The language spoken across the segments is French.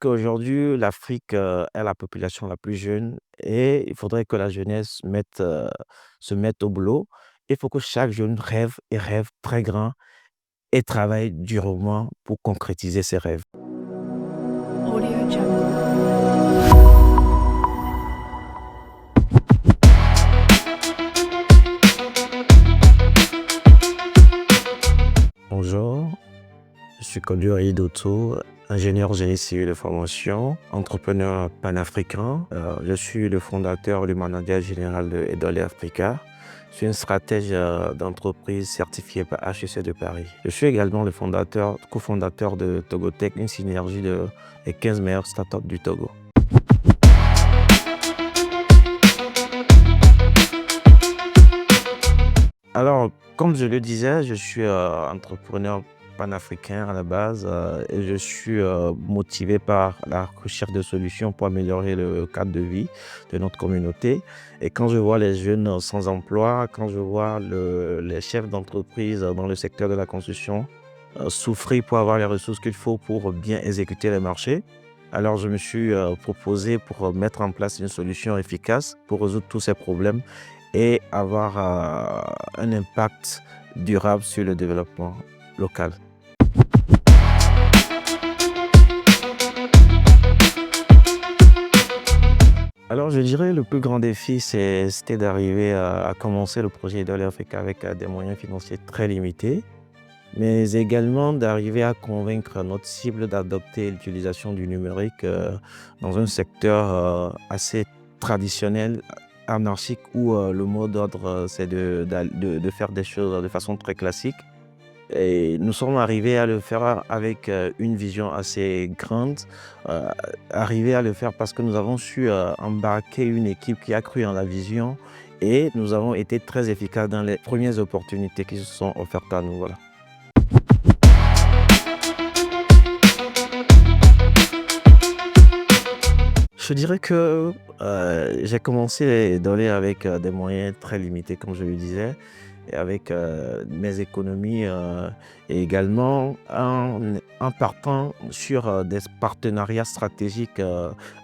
qu'aujourd'hui l'Afrique, est la population la plus jeune et il faudrait que la jeunesse se mette au boulot. Il faut que chaque jeune rêve et rêve très grand et travaille durement pour concrétiser ses rêves. Audio Jungle. Bonjour, je suis Koduri Doto, ingénieur génie civil de formation, entrepreneur panafricain. Je suis le fondateur et le manager général de Edole Africa. Je suis une stratège d'entreprise certifiée par HEC de Paris. Je suis également le cofondateur de Togotech, une synergie des 15 meilleures startups du Togo. Alors, comme je le disais, je suis entrepreneur panafricain à la base et je suis motivé par la recherche de solutions pour améliorer le cadre de vie de notre communauté. Et quand je vois les jeunes sans emploi, quand je vois les chefs d'entreprise dans le secteur de la construction souffrir pour avoir les ressources qu'il faut pour bien exécuter les marchés, alors je me suis proposé pour mettre en place une solution efficace pour résoudre tous ces problèmes et avoir un impact durable sur le développement local. Alors, je dirais le plus grand défi, c'était d'arriver à commencer le projet Idole Africa avec des moyens financiers très limités, mais également d'arriver à convaincre notre cible d'adopter l'utilisation du numérique dans un secteur assez traditionnel, anarchique, où le mot d'ordre, c'est de faire des choses de façon très classique. Et nous sommes arrivés à le faire avec une vision assez grande, euh, arriver à le faire parce que nous avons su embarquer une équipe qui a cru en la vision et nous avons été très efficaces dans les premières opportunités qui se sont offertes à nous. Voilà. Je dirais que j'ai commencé Dolé avec des moyens très limités, comme je le disais, et avec mes économies et également en partant sur des partenariats stratégiques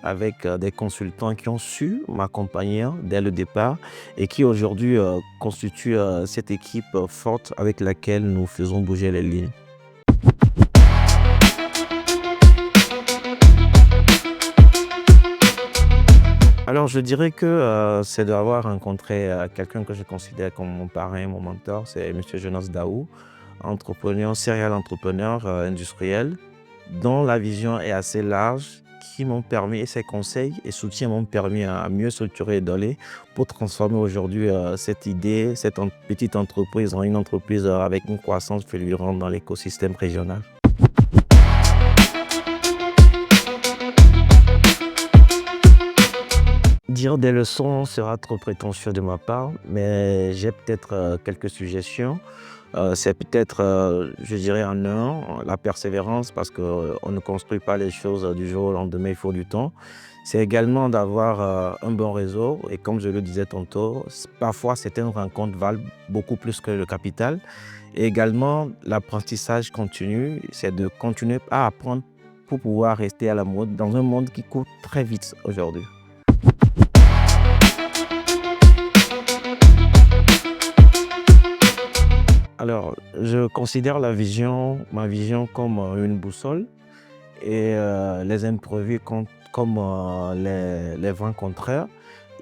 avec des consultants qui ont su m'accompagner dès le départ et qui aujourd'hui constituent cette équipe forte avec laquelle nous faisons bouger les lignes. Alors, je dirais que c'est d'avoir rencontré quelqu'un que je considère comme mon parrain, mon mentor, c'est Monsieur Jonas Daou, entrepreneur, serial entrepreneur industriel, dont la vision est assez large, qui m'ont permis, et ses conseils et soutiens m'ont permis à mieux structurer Dolé pour transformer aujourd'hui cette idée, petite entreprise en une entreprise avec une croissance fulgurante dans l'écosystème régional. Dire des leçons sera trop prétentieux de ma part, mais j'ai peut-être quelques suggestions. C'est peut-être, je dirais en un, la persévérance parce qu'on ne construit pas les choses du jour au lendemain, il faut du temps. C'est également d'avoir un bon réseau et comme je le disais tantôt, parfois certaines rencontres valent beaucoup plus que le capital. Et également, l'apprentissage continu, c'est de continuer à apprendre pour pouvoir rester à la mode dans un monde qui court très vite aujourd'hui. Alors, je considère ma vision comme une boussole et les imprévus comme les vents contraires.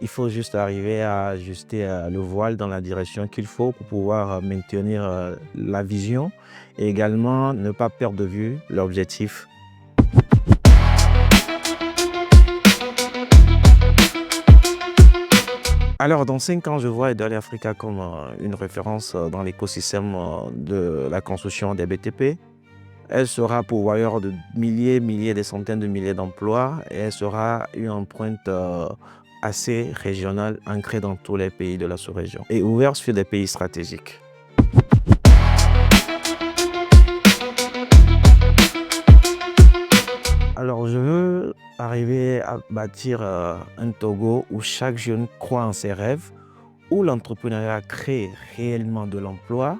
Il faut juste arriver à ajuster le voile dans la direction qu'il faut pour pouvoir maintenir la vision et également ne pas perdre de vue l'objectif. Alors, dans 5 ans, je vois Idole Africa comme une référence dans l'écosystème de la construction des BTP. Elle sera pourvoyeur de milliers, des centaines de milliers d'emplois et elle sera une empreinte assez régionale ancrée dans tous les pays de la sous-région et ouverte sur des pays stratégiques. Alors, je veux arriver à bâtir un Togo où chaque jeune croit en ses rêves, où l'entrepreneuriat crée réellement de l'emploi,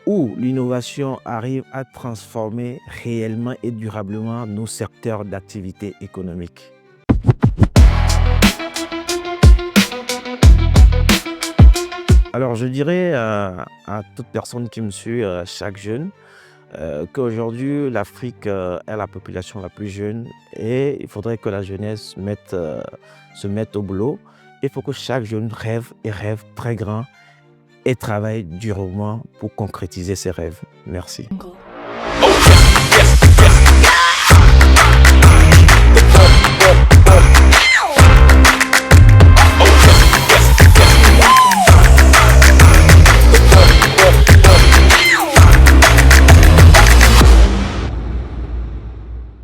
où l'innovation arrive à transformer réellement et durablement nos secteurs d'activité économique. Alors, je dirais à toute personne qui me suit, chaque jeune, qu'aujourd'hui, l'Afrique est la population la plus jeune et il faudrait que la jeunesse se mette au boulot. Il faut que chaque jeune rêve et rêve très grand et travaille durement pour concrétiser ses rêves. Merci. Jungle.